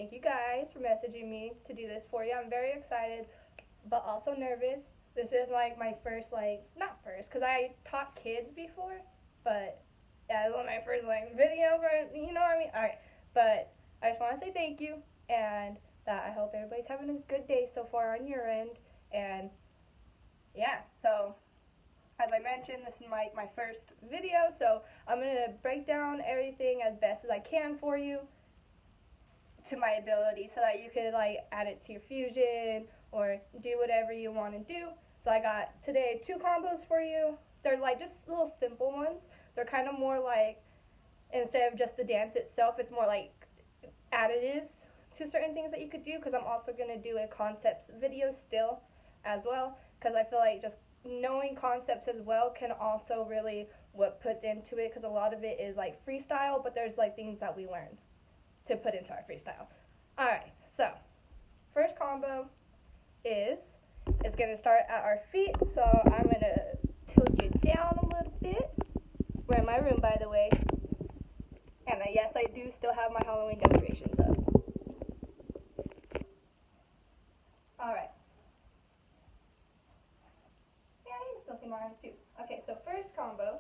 thank you guys for messaging me to do this for you. I'm very excited, but also nervous. This is like my first, like, not first, because I taught kids before, but yeah, this was my first, like, video for, you know what I mean? Alright, but I just want to say thank you, and that I hope everybody's having a good day so far on your end, and yeah, so as I mentioned, this is my first video, so I'm going to break down everything as best as I can for you to my ability so that you could like add it to your fusion or do whatever you want to do. So I got today 2 combos for you. They're like just little simple ones. They're kind of more like, instead of just the dance itself, it's more like additives to certain things that you could do, because I'm also going to do a concepts video still as well, because I feel like just knowing concepts as well can also really what puts into it, because a lot of it is like freestyle, but there's like things that we learned to put into our freestyle. Alright, so first combo is, it's going to start at our feet, so I'm going to tilt you down a little bit. We're in my room, by the way, and yes, I do still have my Halloween decorations up. Alright. Yeah, you can still see my arms too. Okay, so first combo,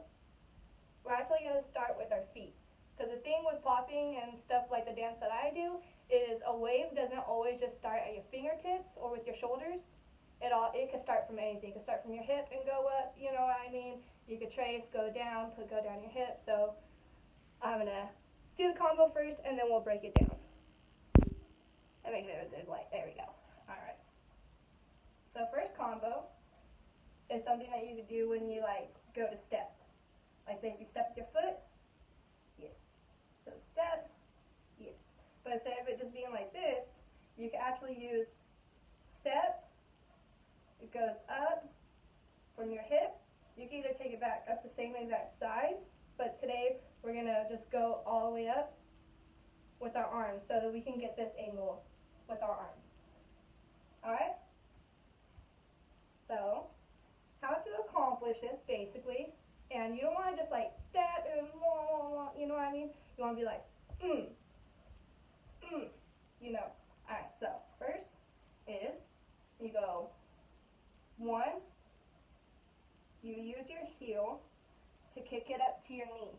we're actually going to start with our feet. Because the thing with popping and stuff like the dance that I do is a wave doesn't always just start at your fingertips or with your shoulders. It can start from anything. It can start from your hip and go up, you know what I mean? You could trace, go down your hip. So I'm going to do the combo first and then we'll break it down. And make sure there's light. There we go. Alright. So first combo is something that you could do when you like go to step. Like say if you step with your foot, yes. So step, yes. But instead of it just being like this, you can actually use step. It goes up from your hip. You can either take it back up the same exact side, but today we're going to just go all the way up with our arms so that we can get this angle with our arms. Alright? So, how to accomplish this basically, and you don't want to just like step and you know what I mean? You want to be like, you know. Alright, so first is you go 1, you use your heel to kick it up to your knee.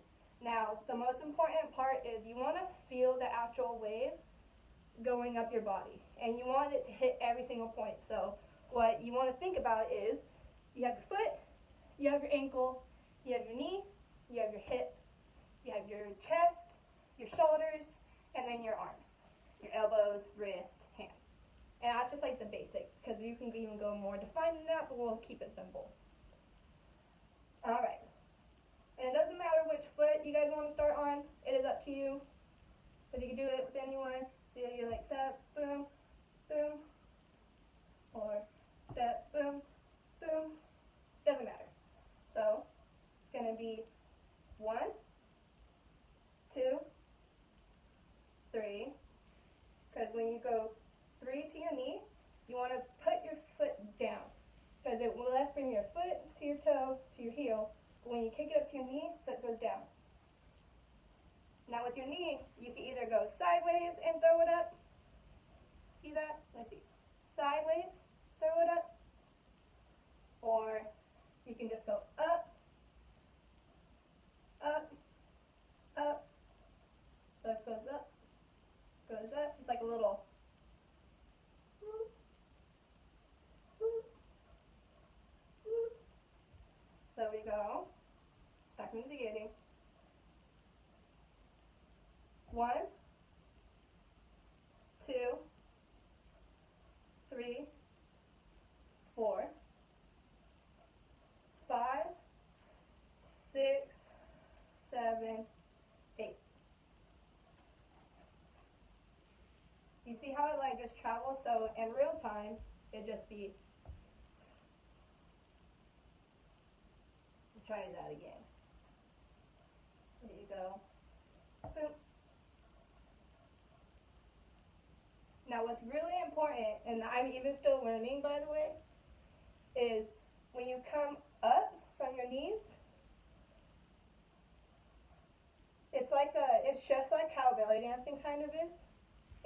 Now, the most important part is you want to feel the actual wave going up your body, and you want it to hit every single point. So what you want to think about is you have your foot, you have your ankle, you have your knee, you have your hip, you have your chest, your shoulders, and then your arms, your elbows, wrists, hands. And that's just like the basics, because you can even go more defined than that, but we'll keep it simple. Alright. And it doesn't matter which foot you guys want to start on, it is up to you. Because you can do it with anyone. So you like step, boom, boom, or step, boom, boom. Doesn't matter. So it's going to be 1, 2, 3. Because when you go 3 to your knee, you want to put your foot down. Because it will left from your foot to your toe to your heel. But when you kick it up to your knee, so it goes down. Now with your knee, you can either go sideways and throw it up. See that? Let's see. Sideways, throw it up. Or you can just go up, up, up. So it goes up, goes up. It's like a little whoop, whoop, whoop. So we go back from the beginning. 1, 2, 3, 4, 5, 6, 7, 8. You see how it like just travels? So in real time, it'd just be, try that again. There you go. Boom. Now what's really important, and I'm even still learning by the way, is when you come up from your knees, it's just like how belly dancing kind of is.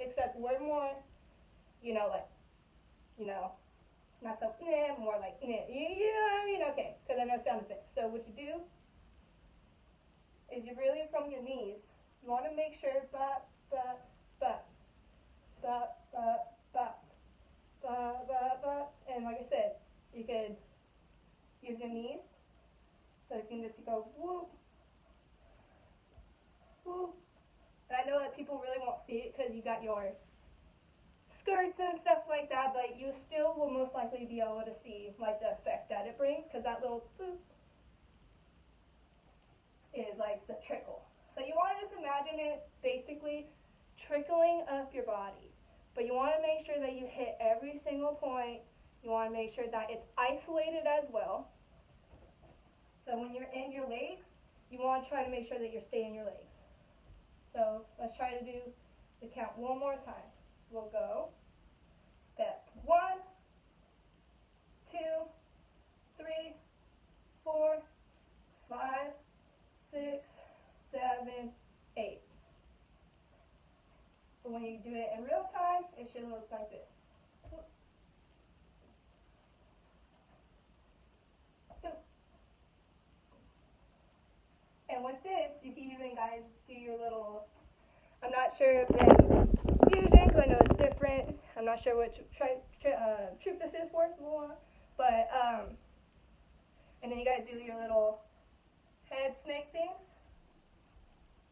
except we're more, like, you know, not so, more like, you know what I mean? Okay, because I know sound effects. So what you do is you really from your knees, you want to make sure, ba, ba, ba, ba, and like I said, you could use your knees, so you can just go whoop, whoop. And I know that people really won't see it because you got your skirts and stuff like that, but you still will most likely be able to see like the effect that it brings, because that little boop is like the trickle. So you want to just imagine it basically trickling up your body, but you want to make sure that you hit every single point. You want to make sure that it's isolated as well. So when you're in your legs, you want to try to make sure that you're staying in your legs. So let's try to do the count one more time. We'll go step 1, 2, 3, 4, 5, 6, 7, 8. But when you do it in real time, it should look like this. And with this, you can even, guys, do your little, I'm not sure if it's fusion, because I know it's different. I'm not sure which troop this is for, but, and then you guys do your little head snake things.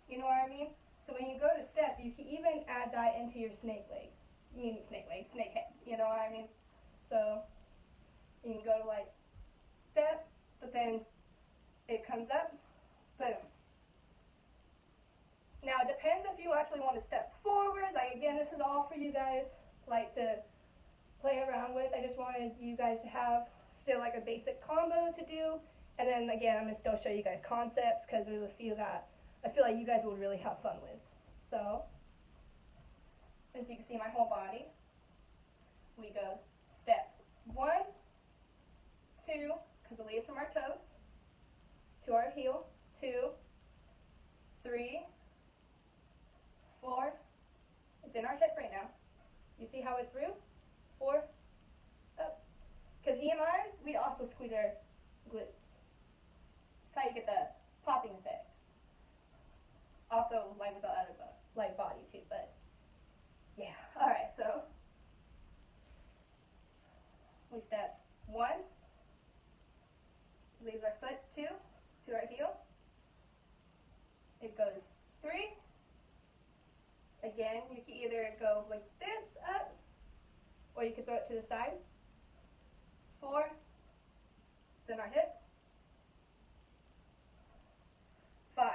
You know what I mean? So when you go to step, you can even add that into your snake legs. Snake head. You know what I mean? So you can go to like step, but then it comes up, boom. Now it depends if you actually want to step forward. Like again, this is all for you guys like to play around with. I just wanted you guys to have still like a basic combo to do. And then again, I'm going to still show you guys concepts because there's a few that I feel like you guys would really have fun with. So, as you can see my whole body, we go step 1, 2, because it leads from our toes, to our heel, 2, 3, 4, it's in our hip right now. You see how it's through? 4, up. Because EMRs, we also squeeze our glutes. That's how you get the popping effect. Also, like with the other like body too, but yeah. Alright, so we step 1, leaves our foot 2 to our heel. It goes 3. Again, you can either go like this up, or you can throw it to the side. 4, then our hip. 5.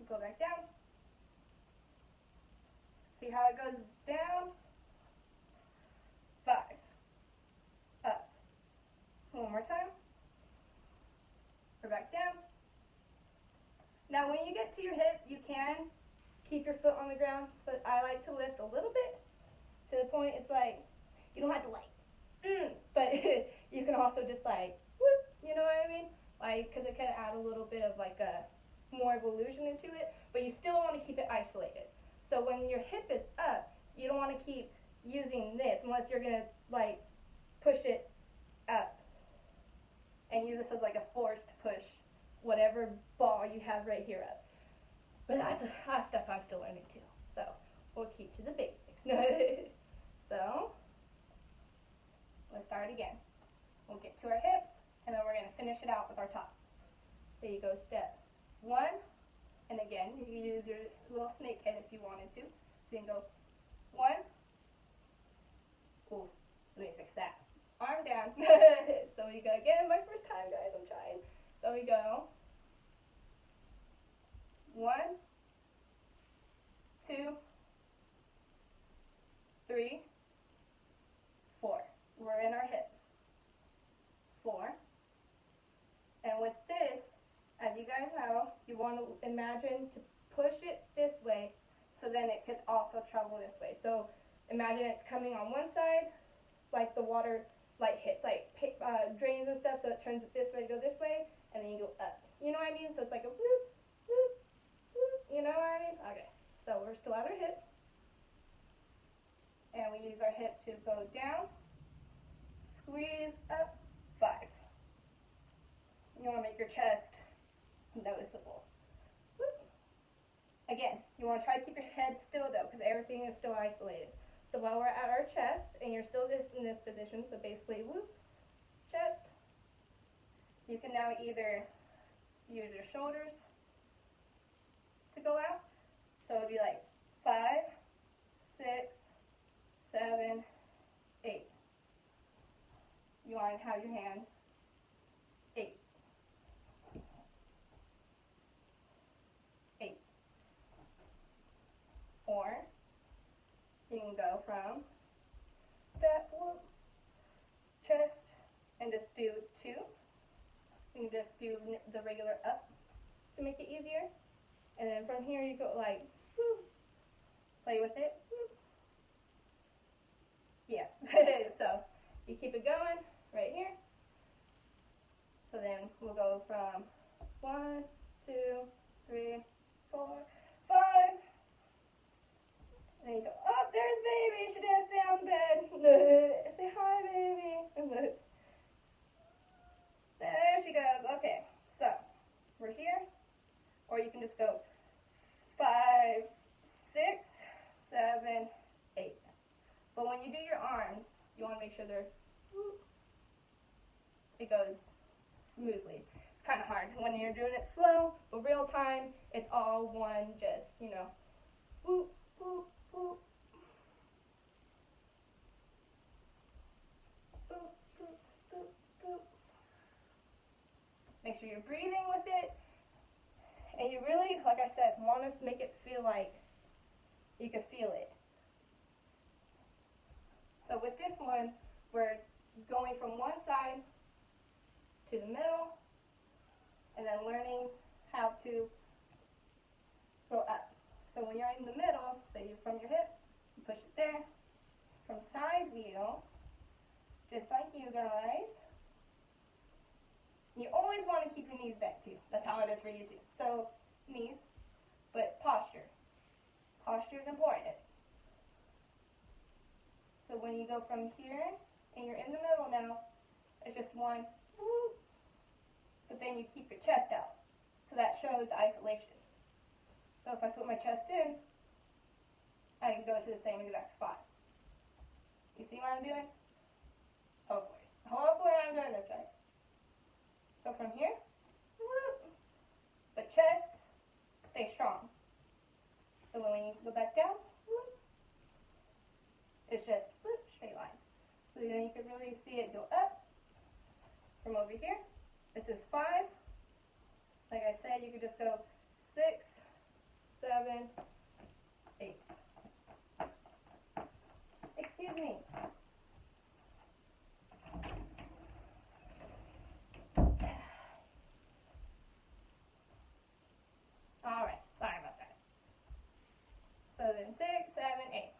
Go back down. See how it goes down? 5. Up. One more time. We're back down. Now when you get to your hip, you can keep your foot on the ground, but I like to lift a little bit to the point it's like, you don't have to like, but you can also just like, whoop, you know what I mean? Like, because it can add a little bit of like a more of illusion into it, but you still want to keep it isolated. So when your hip is up, you don't want to keep using this unless you're going to like push it up and use this as like a force to push whatever ball you have right here up. But that's stuff I'm still learning too. So we'll keep to the basics. So let's start again. We'll get to our hips, and then we're going to finish it out with our top. So you go step 1, and again, you can use your little snake head if you wanted to. So you can go 1. Ooh, let me fix that. Arm down. So we go again. My first time, guys. I'm trying. So we go 1, 2, 3, 4. We're in our hips. 4. And with this, as you guys know, you want to imagine to push it this way, so then it could also travel this way. So imagine it's coming on one side, like the water like hits, like drains and stuff, so it turns it this way to go this way, and then you go up. You know what I mean? So it's like a whoop, whoop, whoop, You know what I mean? Okay. So we're still at our hip. And we use our hip to go down, squeeze up, 5. You want to make your chest noticeable. Whoop. Again, you want to try to keep your head still though, because everything is still isolated. So while we're at our chest, and you're still just in this position, so basically whoop, chest, you can now either use your shoulders to go out. So it'll be like 5, 6, 7, 8. You want to have your hand 8. 8. Or you can go from that whoop, chest, and just do 2. You can just do the regular up to make it easier. And then from here you go like, whoop, play with it. Whoop. Yeah. So you keep it going right here. So then we'll go from 1, 2, 3, 4, 5. And then you go, oh, there's baby. She didn't stay on the bed. Say hi, baby. There she goes. Okay. So we're here. Or you can just go 5, 6, 7, 8. But when you do your arms, you want to make sure it goes smoothly. It's kind of hard when you're doing it slow, but real time, it's all one, just, whoop, whoop, whoop. Boop, boop, boop, boop. Make sure you're breathing with it. And you really, like I said, want to make it feel like you can feel it. So with this one, we're going from one side to the middle, and then learning how to go up. So when you're in the middle, say from your hip, you push it there. From side wheel, just like you guys. You always want to keep your knees bent too. That's how it is for you too. So knees, but posture. Posture is important. So when you go from here, and you're in the middle now, it's just one, whoop, but then you keep your chest out. So that shows isolation. So if I put my chest in, I can go to the same exact spot. You see what I'm doing? Hopefully. Hopefully I'm doing this right. So from here, whoop, but chest, stay strong. So when you go back down, whoop, it's just whoop, straight line. So then you can really see it go up from over here. This is 5. Like I said, you could just go 6, 7, 8. Excuse me. Alright, sorry about that. So then 6, 7, 8.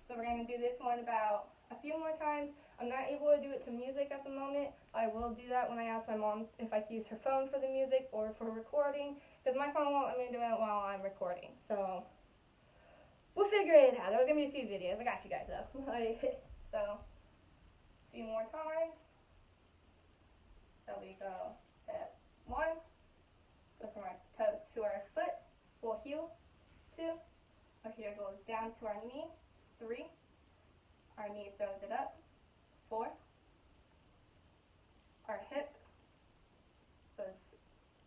So we're going to do this one about a few more times. I'm not able to do it to music at the moment. I will do that when I ask my mom if I can use her phone for the music or for recording, because my phone won't let me do it while I'm recording. So we'll figure it out. There's going to be a few videos. I got you guys though. So a few more times. So we go step 1, go from our toes to our foot, full heel, 2, our heel goes down to our knee, 3, our knee throws it up, 4, our hip goes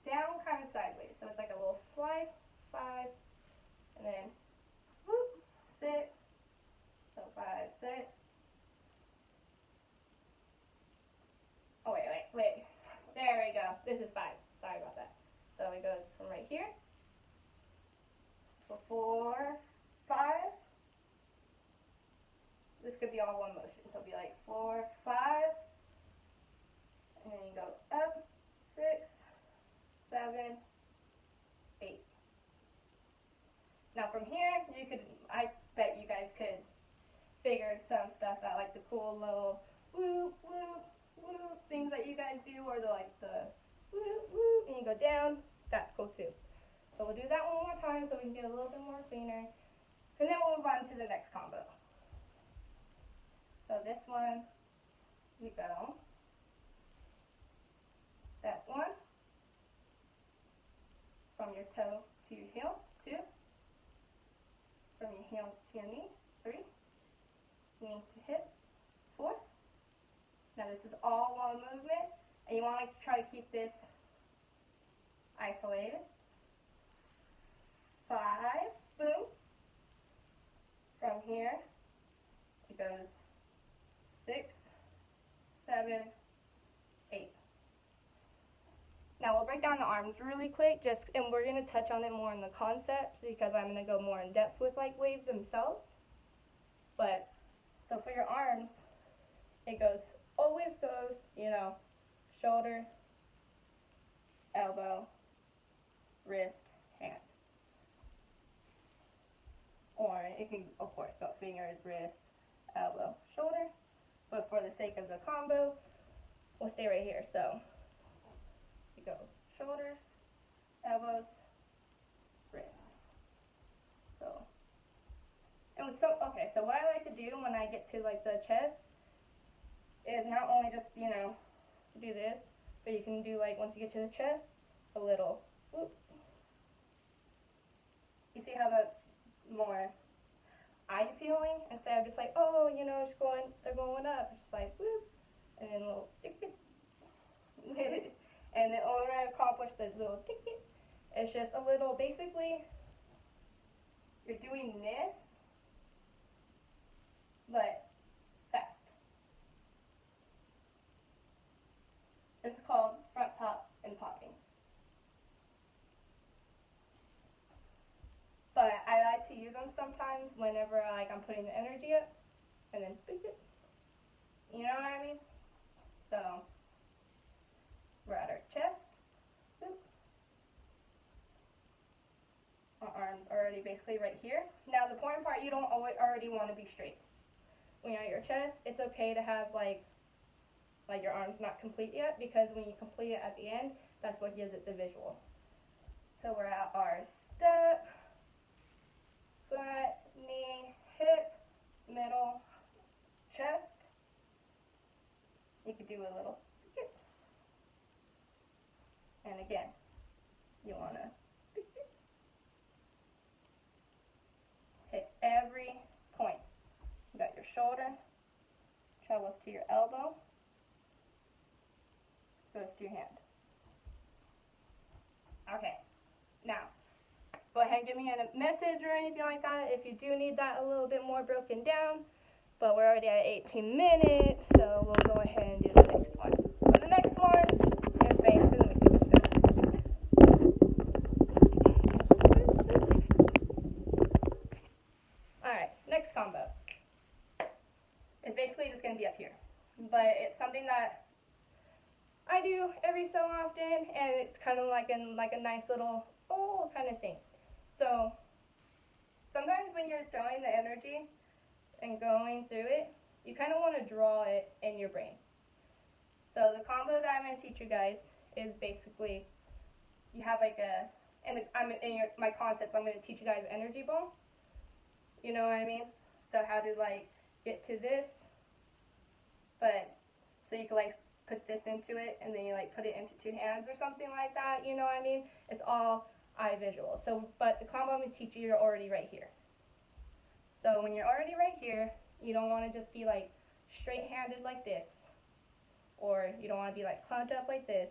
down kind of sideways, so it's like a little slide, 5, and then whoop, 6, so 5, 6, oh wait, there we go, this is 5, sorry about that. So it goes from right here, so 4, 5, this could be all one motion, so it'll be like 4, 5, and then you go up, 6, 7, 8. Now from here, I bet you guys could figure some stuff out, like the cool little whoop, whoop, whoop things that you guys do, or the whoop, whoop, and you go down. That's cool too. So we'll do that one more time. time so we can get a little bit more cleaner. And then we'll move on to the next combo. So this one, you go. That one, from your toe to your heel, 2. From your heel to your knee, 3. Knee to hip, 4. Now this is all one movement, and you want to try to keep this isolated. 5, boom. From here, it goes 6, 7, 8. Now we'll break down the arms really quick, and we're going to touch on it more in the concepts because I'm going to go more in depth with like waves themselves. But, so for your arms, it always goes, shoulder, elbow, wrist, hand. Or it can, of course, go fingers, wrist, elbow, shoulder. But for the sake of the combo, we'll stay right here. So you go shoulders, elbows, wrists. So what I like to do when I get to like the chest is not only just, do this, but you can do like once you get to the chest, a little whoop. You see how that's more eye feeling instead of just like, oh, they're going up. It's just like whoop, and then a little tick tick. And then when I accomplish the little tick tick, it's just a little, basically, you're doing this, but fast. This is called front pop and popping. But I like to use them sometimes whenever I'm putting the energy up, and then speak it. You know what I mean? So we're at our chest. Boop. Our arms are already basically right here. Now the important part, you don't already want to be straight. When you're at your chest, it's okay to have like your arms not complete yet, because when you complete it at the end, that's what gives it the visual. So we're at our step, foot, knee, hip, middle, chest. You could do a little skip. And again, you want to hit every point. You got your shoulder, travels to your elbow, goes to your hand. Okay, now, go ahead and give me a message or anything like that if you do need that a little bit more broken down. But we're already at 18 minutes, so we'll go ahead and do the next one. So the next one is basically, let me keep this going. Alright, next combo. It's basically just going to be up here. But it's something that I do every so often, and it's kind of like a nice little kind of thing. So sometimes when you're throwing the energy and going through it, you kind of want to draw it in your brain. So the combo that I'm going to teach you guys is basically, you have like my concepts, I'm going to teach you guys energy ball. You know what I mean? So how to get to this, but so you can put this into it, and then you put it into 2 hands or something like that, you know what I mean? It's all eye visual. So, but the combo I'm going to teach you, you're already right here. So when you're already right here, you don't want to just be straight-handed like this, or you don't want to be clumped up like this.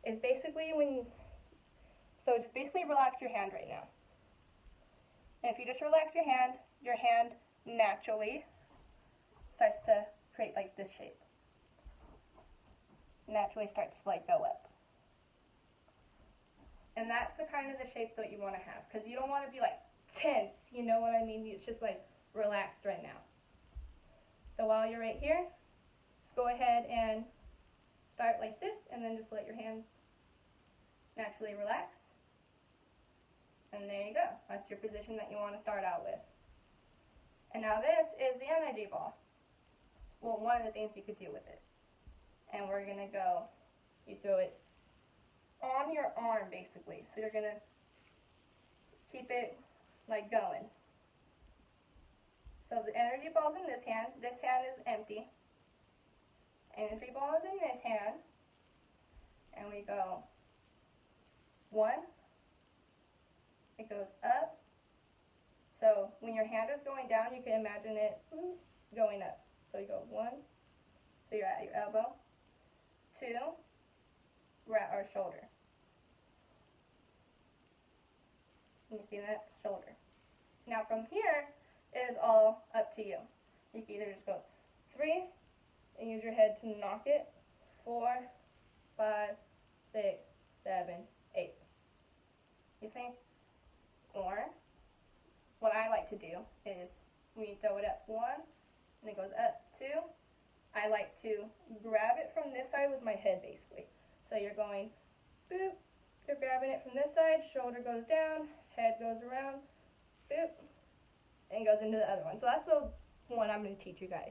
It's basically so just basically relax your hand right now. And if you just relax your hand naturally starts to create this shape. Naturally starts to go up. And that's the kind of the shape that you want to have, because you don't want to be tense, you know what I mean? It's just relaxed right now. So while you're right here, just go ahead and start like this, and then just let your hands naturally relax. And there you go. That's your position that you want to start out with. And now this is the energy ball. Well, one of the things you could do with it. And we're going to go, you throw it on your arm basically. So you're going to keep it like going. So the energy ball's in this hand is empty. Energy ball is in this hand, and we go 1, it goes up. So when your hand is going down, you can imagine it going up. So you go 1, so you're at your elbow. 2, we're at our shoulder. You see that? Shoulder. Now from here, it is all up to you. You can either just go 3 and use your head to knock it. 4, 5, 6, 7, 8. You see? Or what I like to do is when you throw it up 1 and it goes up 2, I like to grab it from this side with my head basically. So you're going boop, you're grabbing it from this side, shoulder goes down, head goes around, boop, and goes into the other one. So that's the one I'm going to teach you guys.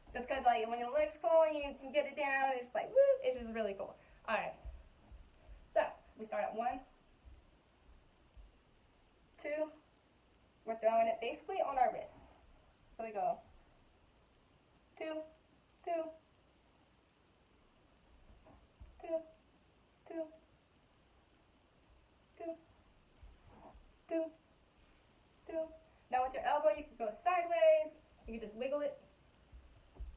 Just because like when it looks cool and you can get it down, it's like woo, it's just really cool. Alright, so we start at 1, 2, we're throwing it basically on our wrist. So we go 2, 2, 2, 2, 2, 2, 2. Now with your elbow, you can go sideways. You can just wiggle it.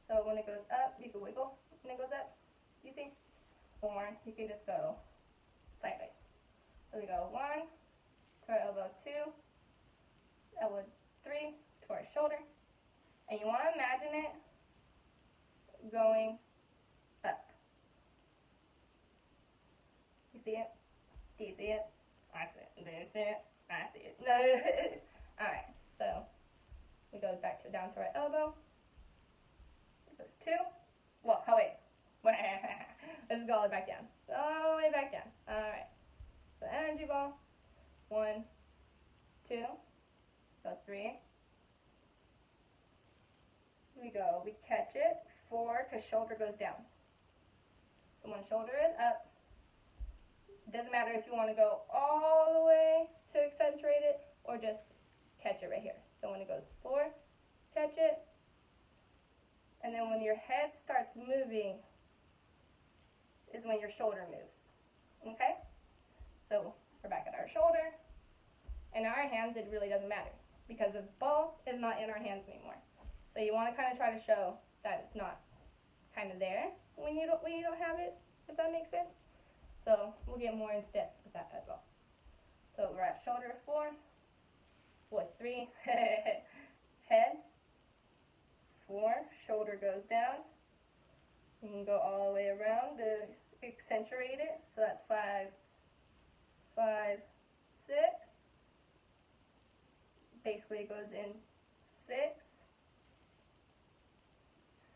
So when it goes up, you can wiggle when it goes up. You see? Or you can just go sideways. So we go 1 to our elbow, 2, elbow 3 to our shoulder. And you want to imagine it going up. You see it? Do you see it? I see it. Do you see it? I see it. No. Alright, so we go back to down to our elbow. It goes 2. Well, oh wait. Let's go all the way back down. All the way back down. Alright. So energy ball. 1, 2. So 3. We catch it. 4, because shoulder goes down. So when shoulder is up, it doesn't matter if you want to go all the way to accentuate it or just catch it right here. So when it goes 4, catch it. And then when your head starts moving is when your shoulder moves. Okay? So we're back at our shoulder. In our hands, it really doesn't matter because the ball is not in our hands anymore. So you want to kind of try to show that it's not kind of there when you don't have it, if that makes sense. So we'll get more in depth with that as well. So we're at shoulder 4, 3, head, 4, shoulder goes down. You can go all the way around to accentuate it. So that's 5, 5, 6. Basically it goes in 6,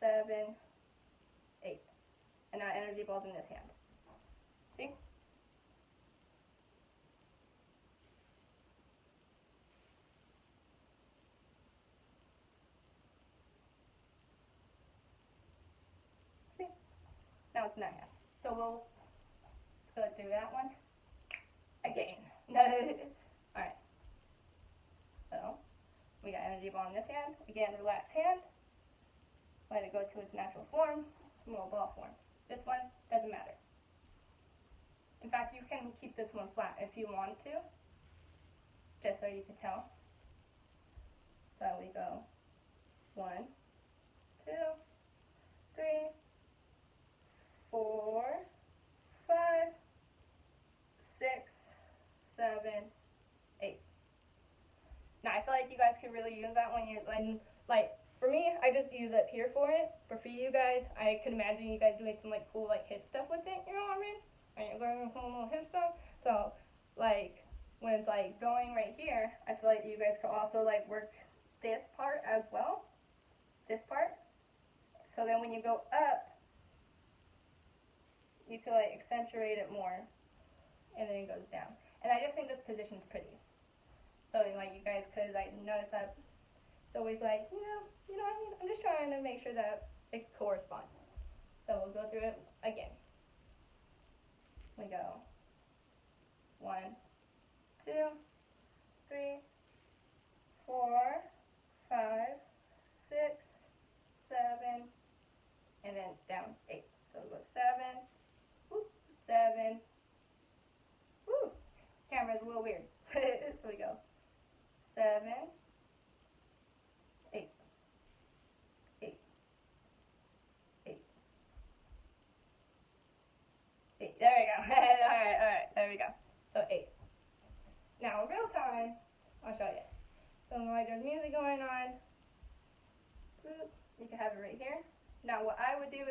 7, 8. And now energy ball's in this hand. See? See? Now it's in our hand. So we'll go through that one again. Alright. So we got energy ball in this hand. Again, relaxed hand. Let it go to its natural form, small ball form. This one doesn't matter. In fact, you can keep this one flat if you want to, just so you can tell. So we go 1, 2, 3, 4, 5, 6, 7, 8. Now I feel like you guys could really use that when you're like for me, I just use it here for it. But for you guys, I could imagine you guys doing some like cool like hip stuff with it. You know what I mean? And you're going some little hip stuff. So like when it's like going right here, I feel like you guys could also like work this part as well. This part. So then when you go up, you could like accentuate it more, and then it goes down. And I just think this position's pretty. So like you guys could like notice that it's always like, you know what I mean? I'm just trying to make sure that it corresponds. So we'll go through it again. We go 1, 2,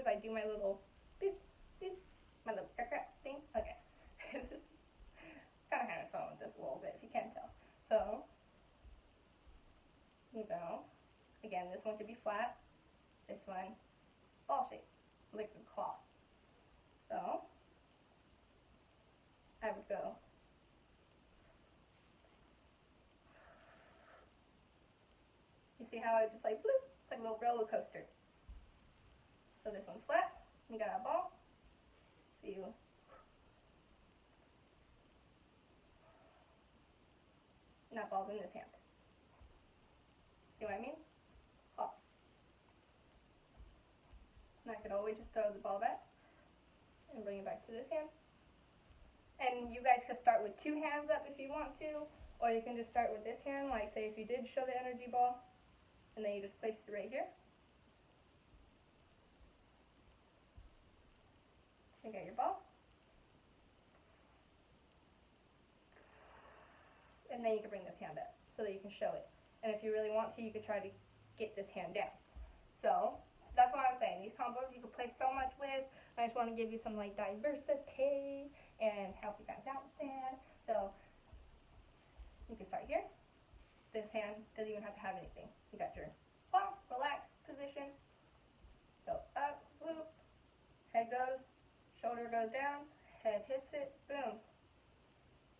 as I do my little beep, beep, my little aircraft thing. Okay. Kind of having fun with this a little bit, if you can't tell. So, you go. Again, this one should be flat. This one, ball shape, liquid cloth. So, I would go. You see how I just like bloop, it's like a little roller coaster. So this one's flat. You got a ball. So you and that ball's in this hand. See what I mean? Hop. And I could always just throw the ball back and bring it back to this hand. And you guys could start with 2 hands up if you want to, or you can just start with this hand, like say if you did show the energy ball, and then you just place it right here. You got your ball. And then you can bring this hand up so that you can show it. And if you really want to, you could try to get this hand down. So, that's what I'm saying. These combos you can play so much with. I just want to give you some like diversity and help you guys out with that. So, you can start here. This hand doesn't even have to have anything. You got your palm, relaxed position. Go up, loop. Head goes, shoulder goes down, head hits it, boom.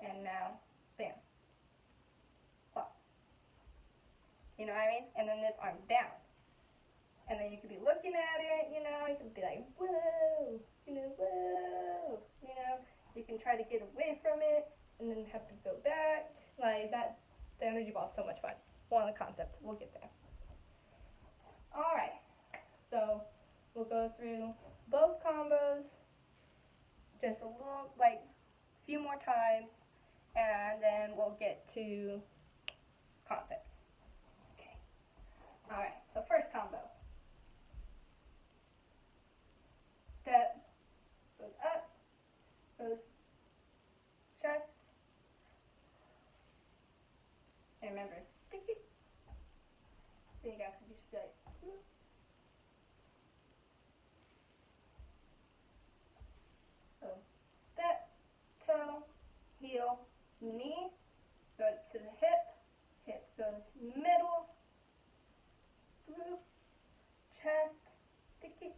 And now, bam. You know what I mean? And then this arm down. And then you could be looking at it, you know, you could be like, whoa, whoa. You can try to get away from it and then have to go back. Like that, the energy ball is so much fun. One of the concepts, we'll get there. Alright, so we'll go through both combos just a little, like, a few more times, and then we'll get to concepts. Alright, so first combo. Step, goes up, goes chest, and remember, sticky. So you guys can just like, whoop. So, step, toe, heel, knee, goes to the hip goes middle, through, chest, sticky.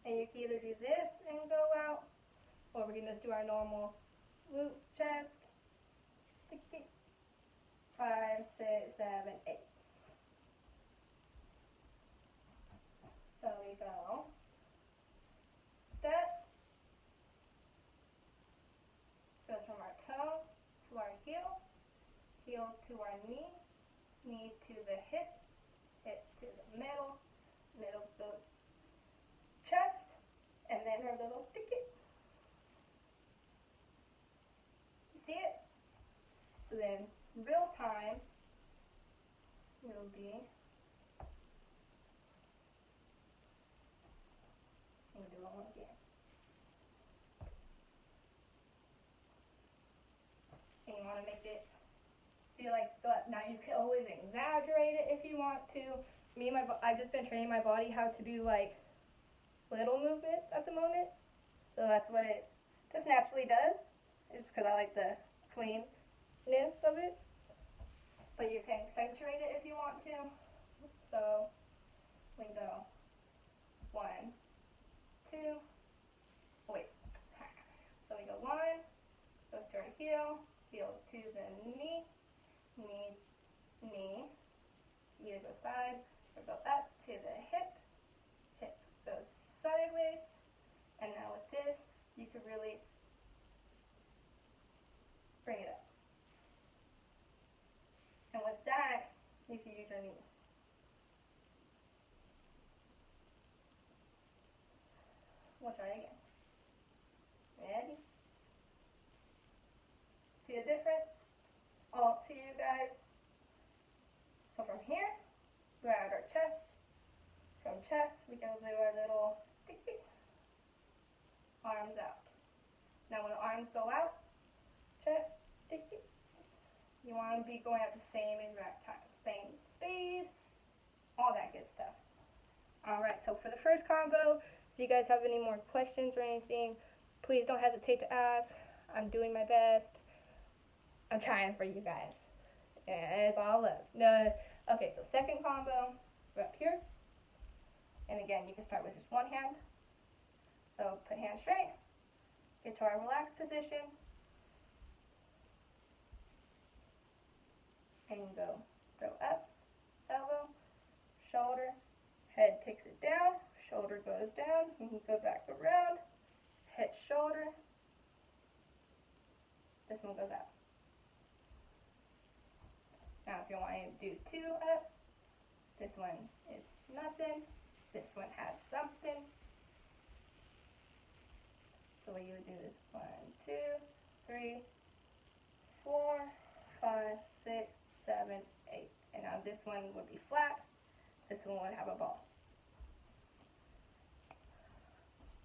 And you can either do this and go out, or we can just do our normal loop, chest, sticky, 5, 6, 7, 8. So we go, step, goes from our toe to our heel to our knee to the hip to the middle goes chest, and then her little sticky. You see it? So then, real time, it'll be, I'm going to do it one again. And you want to make it feel like, now you can always exaggerate it if you want to. I've just been training my body how to do like little movements at the moment. So that's what it just naturally does. It's because I like the cleanness of it. But you can accentuate it if you want to. So we go 1, 2, wait. So we go 1, goes to our heel to the knee, either go side or go up to the hip goes sideways, and now with this, you can really bring it up. And with that, you can use your knees. We'll try again. Ready? See the difference? All to you guys. So from here, we're at our chest. From chest, we can do our little sticky. Arms out. Now when the arms go out, chest, sticky. You want to be going at the same exact time. Same space, all that good stuff. Alright, so for the first combo, if you guys have any more questions or anything, please don't hesitate to ask. I'm doing my best. I'm trying for you guys. And it's all love. No. Okay, so second combo, we're up here. And again, you can start with just one hand. So put hand straight, get to our relaxed position, and you go throw up, elbow, shoulder, head takes it down, shoulder goes down, you can go back around, hit shoulder, this one goes out. Now if you want to do two up, this one is nothing, this one has something. So what you would do is 1, 2, 3, 4, 5, 6, 7, 8. And now this one would be flat, this one would have a ball.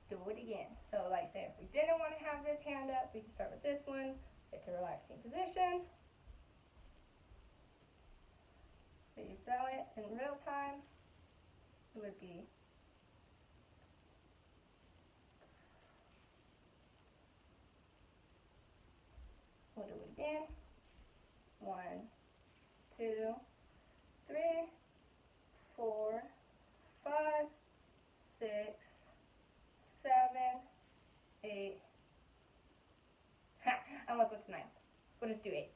Do it again. So like say if we didn't want to have this hand up, we can start with this one, get to relaxing position. So you throw it in real time, it would be we'll do it again. 1, 2, 3, 4, 5, 6, 7, 8. I almost went to 9. We'll just do 8.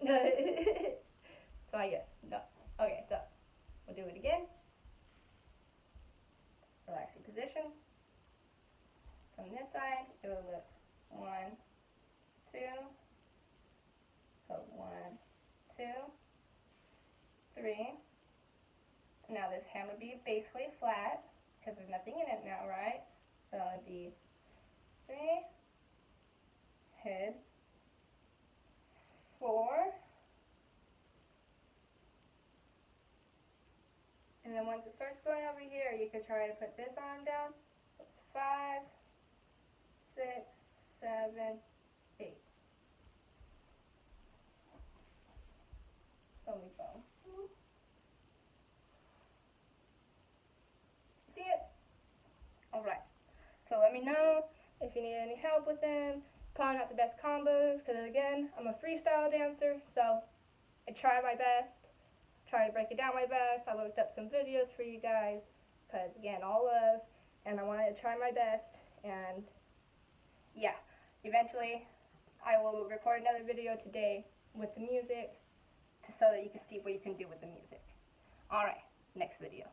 So I guess no. Okay, so we'll do it again. Relaxing position. From this side, it will look 1, 2. So 1, 2, 3. Now this hand would be basically flat because there's nothing in it now, right? So it would be 3, head, 4, and then once it starts going over here, you could try to put this arm down. 5, 6, 7, 8. So we go. See it? Alright. So let me know if you need any help with them. Probably not the best combos, because again, I'm a freestyle dancer, so I try my best. Try to break it down my best. I looked up some videos for you guys, because again, all love, and I wanted to try my best, and yeah, eventually I will record another video today with the music, so that you can see what you can do with the music. Alright, next video.